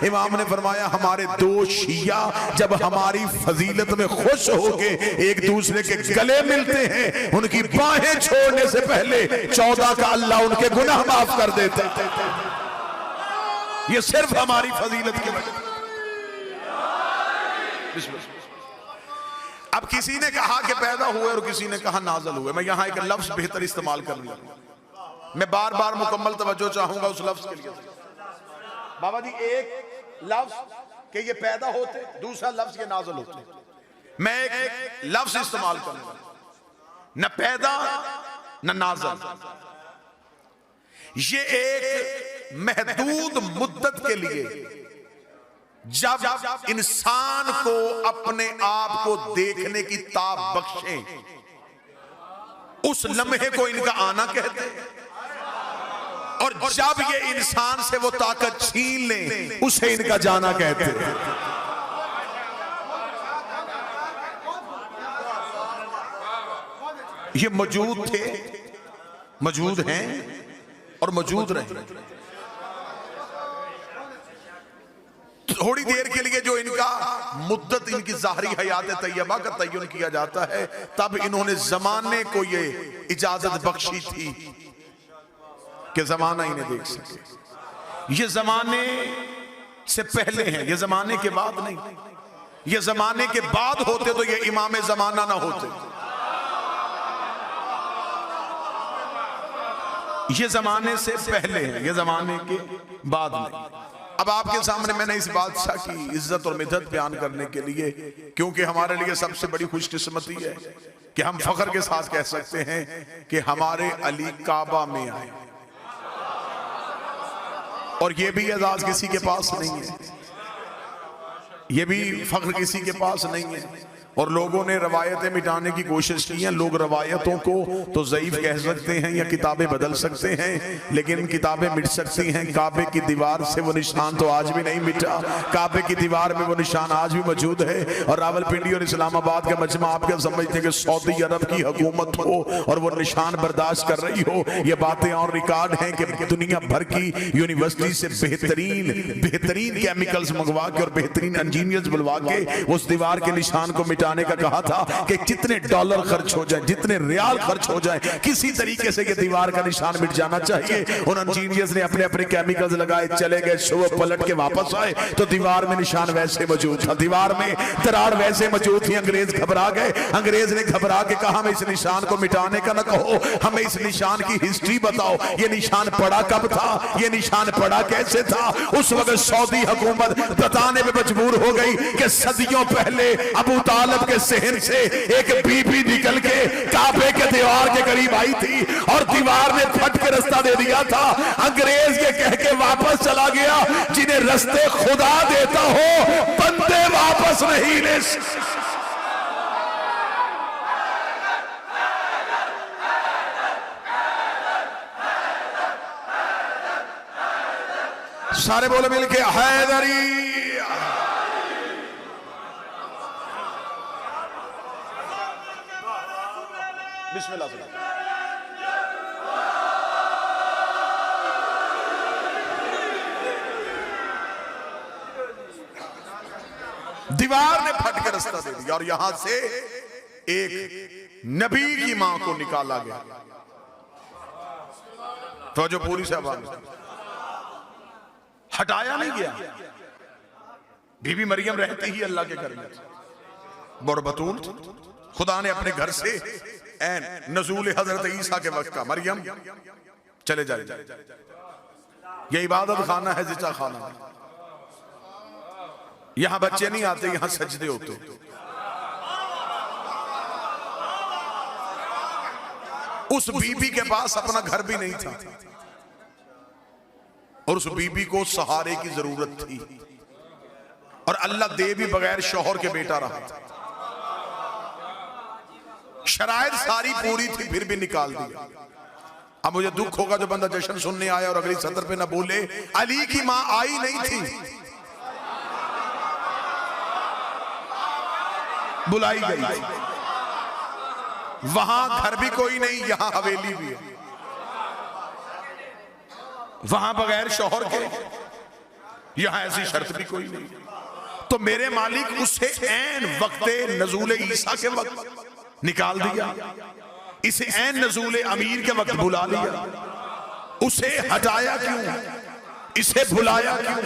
इमाम ने फरमाया हमारे दो शिया जब हमारी फजीलत में खुश होके एक दूसरे के गले मिलते हैं, उनकी बाहें छोड़ने से पहले 14 का अल्लाह उनके गुनाह माफ कर देता है। ये सिर्फ हमारी फजीलत की वजह। अब किसी ने कहा कि पैदा हुए और किसी ने कहा नाज़िल हुए। मैं यहां एक लफ्ज बेहतर इस्तेमाल करने लगा। मैं बार बार मुकम्मल तवज्जो चाहूंगा उस लफ्ज के लिए। बाबा जी, एक लफ्ज के ये पैदा होते, दूसरा लफ्ज के नाज़िल होते। मैं एक लफ्ज इस्तेमाल करूंगा, न पैदा न नाज़िल। ये एक महदूद मुद्दत के लिए जब इंसान को अपने आप को देखने की ताब बख्शे, उस लम्हे को इनका आना कहते हैं। और जब ये इंसान से वो ताकत छीन ले, उसे इनका जाना कहते हैं। ये मौजूद थे, मौजूद हैं और मौजूद रहे। थोड़ी देर के लिए जो इनका मुद्दत, इनकी ज़ाहरी हयात तैयबा का तय्युन किया जाता है, तब इन्होंने जमाने को ये इजाजत बख्शी थी कि जमाना इन्हें देख सके। ये जमाने से पहले हैं, ये जमाने के बाद नहीं। ये जमाने के बाद होते तो ये इमाम जमाना ना होते। ये जमाने से पहले हैं, ये जमाने के बाद नहीं। अब आपके सामने मैंने इस बादशाह की इज्जत और मिदत बयान करने के लिए, क्योंकि हमारे लिए सबसे बड़ी खुशकिस्मती है कि हम फख्र के साथ कह सकते हैं कि हमारे अली काबा में आए। और ये भी एजाज किसी के पास नहीं है, ये भी फख्र किसी के पास नहीं है। और लोगों ने रवायतें मिटाने की कोशिश की है। लोग रवायतों को तो ज़ईफ कह सकते हैं या किताबें बदल सकते हैं, लेकिन किताबें मिट सकती हैं। काबे की दीवार से वो निशान तो आज भी नहीं मिटा। काबे की दीवार में वो निशान आज भी मौजूद है। और रावलपिंडी और इस्लामाबाद का मजमा, आप क्या समझते हैं कि सऊदी अरब की हुकूमत हो और वो निशान बर्दाश्त कर रही हो? ये बातें और रिकॉर्ड हैं कि दुनिया भर की यूनिवर्सिटी से बेहतरीन केमिकल्स मंगवा के और बेहतरीन इंजीनियर्स बुलवा के उस दीवार के निशान को मिटाने का कहा था कि जितने डॉलर खर्च हो जाए, जितने रियाल खर्च हो जाए, किसी तरीके से ये दीवार का निशान मिट जाना चाहिए। उन इंजीनियर्स ने अपने अपने केमिकल्स लगाए, चले गए, सुबह पलट के वापस आए तो दीवार में निशान वैसे मौजूद था, दीवार में दरार वैसे मौजूद थी। अंग्रेज घबरा गए। अंग्रेज ने घबरा के कहा हमें इस निशान को मिटाने का ना कहो, हमें इस निशान की हिस्ट्री बताओ। ये निशान पड़ा कब था, ये निशान पड़ा कैसे था? उस वक्त सऊदी हुकूमत बताने में मजबूर हो गई कि सदियों पहले अबू तालिब के सहन से एक बीबी निकल के काबे के दीवार के करीब आई थी और दीवार ने फट के रास्ता दे दिया था। अंग्रेज के कह के वापस चला गया। जिन्हें रास्ते खुदा देता हो, बंदे वापस नहीं ले। सारे बोले मिलके हैदरी। बिस्मिल्लाह। दीवार ने फट के रास्ता दे दिया और यहां से एक नबी की मां को निकाला गया। तो जो पूरी साहब हटाया नहीं गया। बीबी मरियम रहती ही अल्लाह के घर में, बरबतूल खुदा ने अपने घर से नज़ूल हजरत ईसा के वक्त का, मरियम चले जाए, ये इबादत खाना है, जिचा खाना। यहां बच्चे नहीं आते, यहां सजदे होते। उस बीबी के पास अपना घर भी नहीं था और उस बीबी को सहारे की जरूरत थी। और अल्लाह दे भी बगैर शौहर के बेटा रहा था। शराइत सारी पूरी थी, फिर भी निकाल दिया। अब मुझे दुख होगा जो बंदा जश्न सुनने आया और अगली सतर पे ना बोले अली की मां आई नहीं थी, बुलाई गई। वहां घर भी कोई नहीं, यहां हवेली भी है। वहां बगैर शौहर के यहां ऐसी शर्त भी कोई नहीं। तो मेरे मालिक उसे ऐन वक्ते नजूल ईसा के वक्त निकाल दिया, इसे ऐन नजूल अमीर के वक्त बुला लिया। उसे हटाया क्यों, इसे बुलाया क्यों,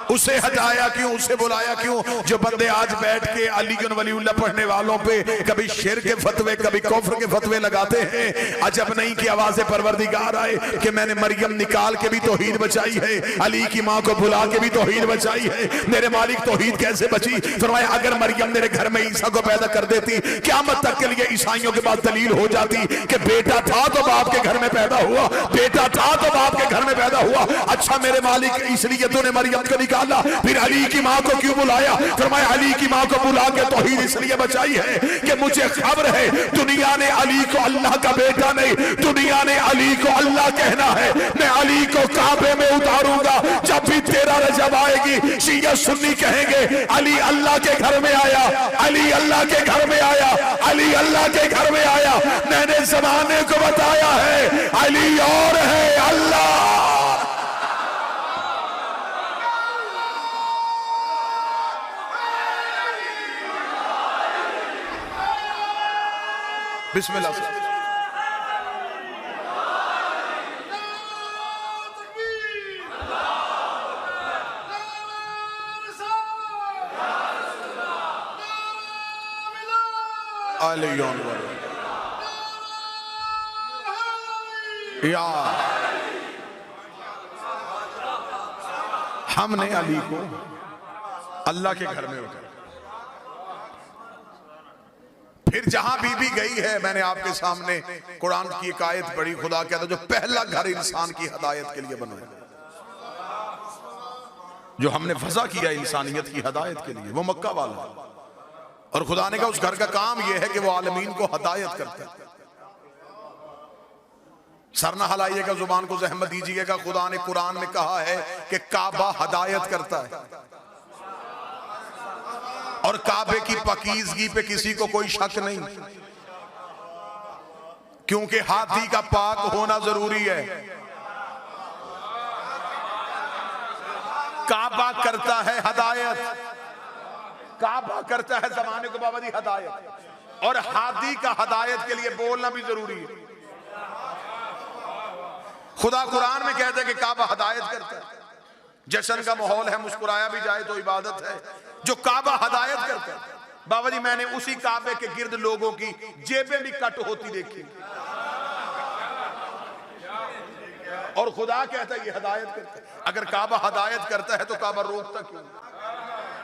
उसे हटाया क्यों, उसे बुलाया क्यों? जो बंदे आज बैठ के अली वलीउल्लाह पढ़ने वालों पे कभी शिर के फतवे कभी कुफ्र के फतवे लगाते हैं, अजब नहीं कि आवाज़े परवरदिगार आए कि मैंने मरियम निकाल के भी तौहीद बचाई है, अली की माँ को बुला के भी तौहीद बचाई है। मेरे मालिक तौहीद कैसे बची? फरमाया अगर मरियम मेरे घर में ईसा को पैदा कर देती, क़यामत तक के लिए ईसाइयों के पास दलील हो जाती कि बेटा था तो बाप के घर में पैदा हुआ, बेटा था तो बाप के घर में पैदा हुआ। अच्छा मेरे मालिक इसलिए तूने मरियम को निकाला, फिर अली की माँ को क्यों बुलाया? फरमाया अली की माँ को बुला के तौहीद इसलिए बचाई है कि मुझे खबर है दुनिया ने अली को अल्लाह का बेटा नहीं, दुनिया ने अली को अल्लाह कहना है। मैं अली को काबे में उतारूंगा, जब भी तेरा रजब आएगी शिया सुन्नी कहेंगे अली अल्लाह के घर में आया, अली अल्लाह के घर में आया, अली अल्लाह के घर में आया। मैंने जमाने को बताया है अली और है अल्लाह। बिस्मिल्लाह से या हमने अली को अल्लाह के घर में उतारा। फिर जहां बीबी गई है, मैंने आपके सामने कुरान की एक आयत पढ़ी, खुदा कहता जो पहला घर इंसान की हदायत के लिए बनाया, जो हमने फजा किया इंसानियत की हदायत के लिए, वो मक्का वाला है। और खुदा ने कहा उस घर का काम यह है कि वो आलमीन को हदायत करता है। सर ना हलाइएगा, जुबान को जहमत दीजिएगा। खुदा ने कुरान में कहा है कि काबा हदायत करता है, और काबे की पकीजगी पे किसी को कोई शक नहीं, क्योंकि हाथी का पाक होना जरूरी है। काबा करता है हदायत, काबा करता है जमाने को बाबा दी हदायत, और हाथी का हदायत के लिए बोलना भी जरूरी है। खुदा कुरान में कहता है कि काबा हदायत करता है। जश्न का माहौल है, मुस्कुराया भी जाए तो इबादत है। जो काबा हदायत करता है, बाबा जी मैंने उसी काबे के गिर्द लोगों की जेबें भी कट होती देखी, और खुदा कहता है ये हदायत करता है। अगर काबा हदायत करता है तो काबा रोकता क्यों?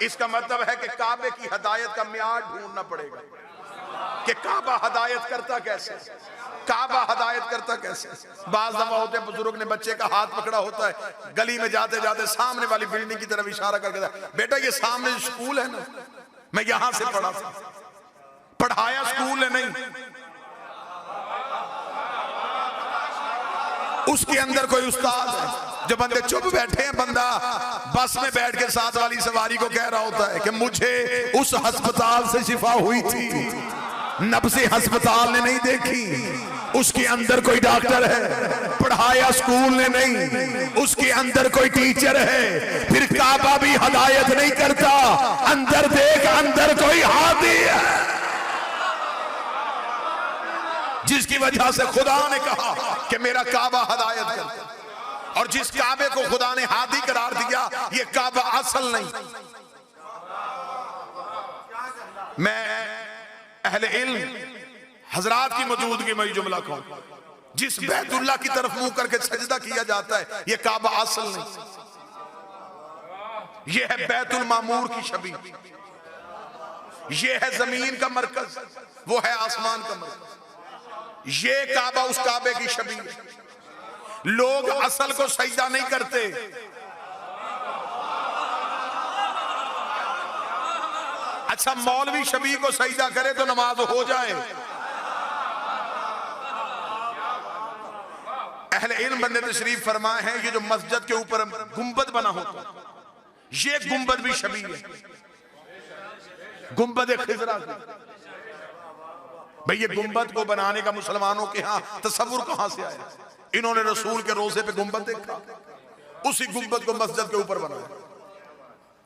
इसका मतलब है कि काबे की हदायत का म्यार ढूंढना पड़ेगा कि काबा हदायत करता कैसे, काबा हदायत करता कैसे। बाज दफा होते हैं बुजुर्ग ने बच्चे का हाथ पकड़ा होता है, गली में जाते जाते सामने वाली बिल्डिंग की तरफ इशारा करके, बेटा ये सामने स्कूल है ना, मैं यहां से पढ़ा था। पढ़ाया स्कूल ने नहीं, उसके अंदर कोई उस्ताद है। जो बंदे चुप बैठे हैं, बंदा बस में बैठ के साथ वाली सवारी को कह रहा होता है कि मुझे उस अस्पताल से शिफा हुई थी, नब्से अस्पताल ने नहीं देखी, उसके अंदर कोई डॉक्टर है। पढ़ाया स्कूल ने नहीं, उसके अंदर कोई टीचर है। फिर काबा भी हदायत नहीं करता, अंदर देख अंदर कोई हादी है, जिसकी वजह से खुदा ने कहा कि मेरा काबा हदायत करता। और जिस काबे को खुदा ने हादी करार दिया, ये काबा असल नहीं। मैं अहले इल्म हजरात की मौजूदगी में जुमला कहूं, जिस बैतुल्लाह की तरफ मुंह करके सजदा किया जाता है, ये काबा असल नहीं, ये है बैतुल मामूर की छवि, ये है जमीन का मरकज, वो है आसमान का मरकज। ये काबा उस काबे की छवि है। लोग असल को सजदा नहीं करते, अच्छा मौलवी शबी को सजदा करे तो नमाज हो जाए। अहले इल्म बंदे तशरीफ फरमाए हैं, ये जो मस्जिद के ऊपर गुंबद बना होता, ये गुंबद भी शबी है, गुंबद खिजरा। भाई ये गुंबद को बनाने का मुसलमानों के यहाँ तसव्वुर कहां से आया? इन्होंने रसूल के रोजे पे गुंबद देखा, उसी गुंबद को मस्जिद के ऊपर बनाया।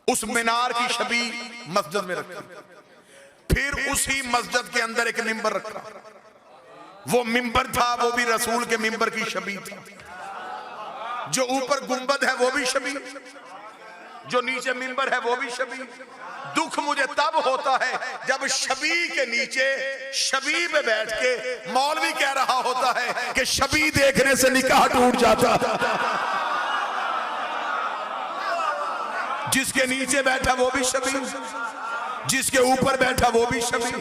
उस मीनार की छवि मस्जिद में रखी। फिर उसी मस्जिद के अंदर एक मिंबर रखा। वो मिंबर था, वो भी रसूल के मिंबर की छवि था। जो ऊपर गुंबद है वो भी छवि, जो नीचे मिंबर है वो भी छवि। दुख मुझे तब होता है जब छवि के नीचे छवि पे बैठ के मौलवी कह रहा होता है कि छवि देखने से निकाह टूट जाता। जिसके नीचे बैठा वो भी छवि, जिसके ऊपर बैठा वो भी छवि।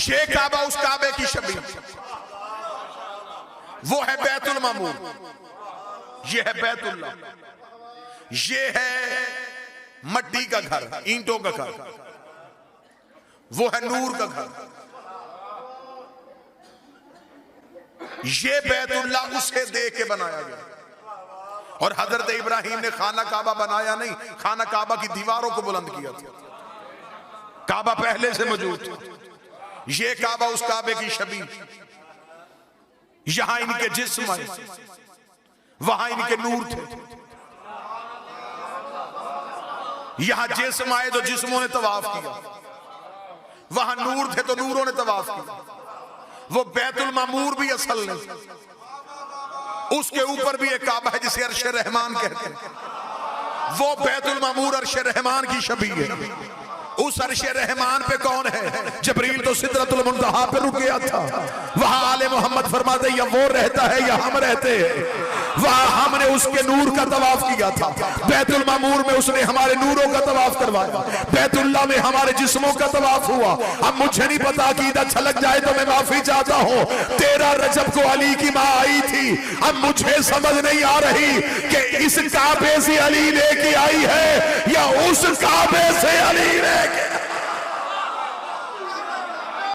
ये काबा उस काबे की छवि, वो है बैतुल मामूर, ये है बैतुल्लाह, ये है मट्टी का घर, ईंटों का घर, वो है नूर का घर। ये बैतुल्लाह उसे देख के बनाया गया। और हजरत इब्राहिम ने खाना काबा बनाया नहीं, खाना काबा की दीवारों को बुलंद किया था। काबा पहले से मौजूद था। ये काबा उस काबे की छवि। यहां इनके जिस्म आए, वहां इनके नूर थे। यहां जिस्म आए तो जिस्मों ने तवाफ किया, वहां नूर थे तो नूरों ने तवाफ किया। वो बैतुल मामूर भी असल नहीं, उसके ऊपर भी एक काबा है जिसे अर्श रहमान कहते हैं। वो बैतुल मामूर अर्श रहमान की छवि है। उस अर्श रहमान पे कौन है? जबरील तो सिदरतुल मुंतहा पे रुक गया था। वहां आले मोहम्मद फरमाते या वो रहता है या हम रहते हैं। वहां हमने उसके नूर का तवाफ किया था। बैतुल मामूर में उसने हमारे नूरों का तवाफ करवाया। बैतुल्लाह में हमारे जिस्मों का तवाफ हुआ। अब मुझे नहीं पता कि इधर छलक जाए तो मैं माफी चाहता हूँ। 13 रजब को अली की माँ आई थी। अब मुझे समझ नहीं आ रही कि इस काबे से अली लेके आई है या उस काबे से अली